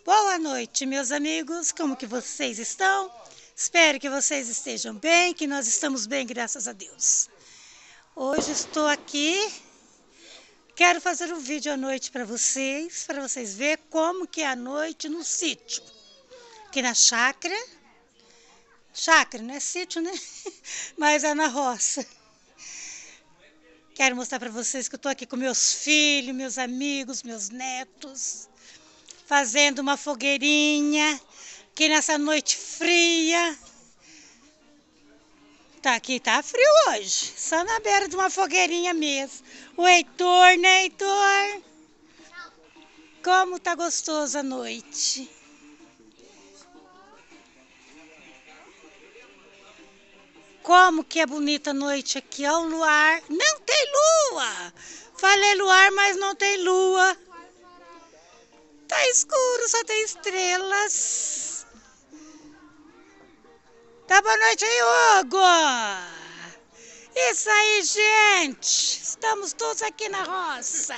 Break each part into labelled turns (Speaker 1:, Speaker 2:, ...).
Speaker 1: Boa noite, meus amigos, como que vocês estão? Espero que vocês estejam bem, que nós estamos bem, graças a Deus. Hoje estou aqui, quero fazer um vídeo à noite para vocês verem como que é a noite no sítio. Aqui na chácara, não é sítio, né? Mas é na roça. Quero mostrar para vocês que eu estou aqui com meus filhos, meus amigos, meus netos, fazendo uma fogueirinha, aqui nessa noite fria. Aqui tá frio hoje, só na beira de uma fogueirinha mesmo. O Heitor, né, Heitor? Como tá gostoso a noite. Como que é bonita a noite aqui, ó, o luar. Não tem lua! Falei luar, mas não tem lua. Tá escuro, só tem estrelas. Tá, boa noite aí, Hugo! Isso aí, gente! Estamos todos aqui na roça.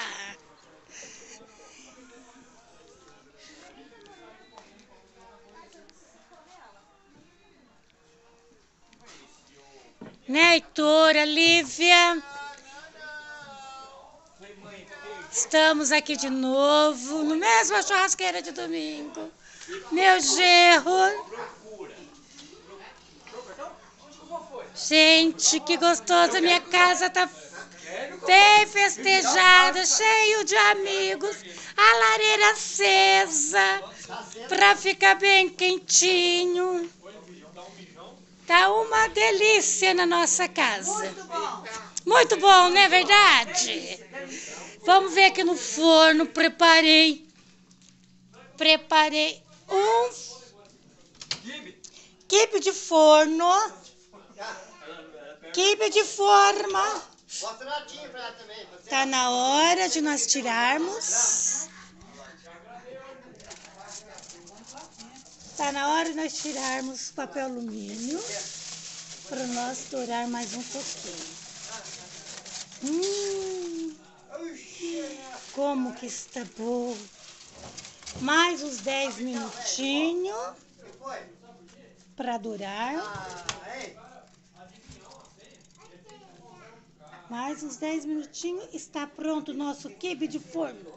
Speaker 1: Né, Heitor, Lívia? Estamos aqui de novo, no mesmo churrasqueira de domingo. Meu genro. Gente, que gostoso. A minha casa tá bem festejada, cheio de amigos. A lareira acesa, para ficar bem quentinho. Tá uma delícia na nossa casa. Muito bom, não é verdade? Vamos ver aqui no forno. Preparei um quibe de forno. Quibe de forma. Tá na hora de nós tirarmos. Tá na hora de nós tirarmos o papel alumínio para nós dourar mais um pouquinho. Como que está bom. Mais uns 10 minutinhos para dourar. Mais uns 10 minutinhos, está pronto o nosso quibe de forno.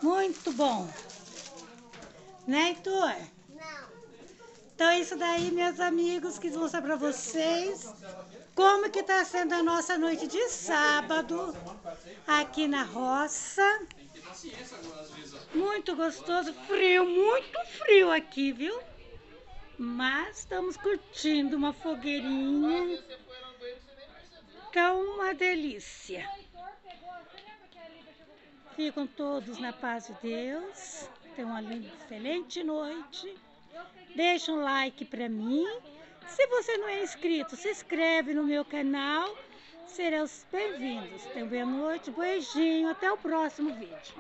Speaker 1: Muito bom. Né, Heitor?
Speaker 2: Não.
Speaker 1: Então é isso daí, meus amigos, que vou mostrar para vocês como que está sendo a nossa noite de sábado aqui na roça. Muito gostoso, frio, muito frio aqui, viu? Mas estamos curtindo uma fogueirinha. Tá uma delícia. Ficam todos na paz de Deus. Tenham uma linda, excelente noite. Deixa um like para mim. Se você não é inscrito, se inscreve no meu canal. Serão bem-vindos. Tenham boa noite, beijinho. Até o próximo vídeo.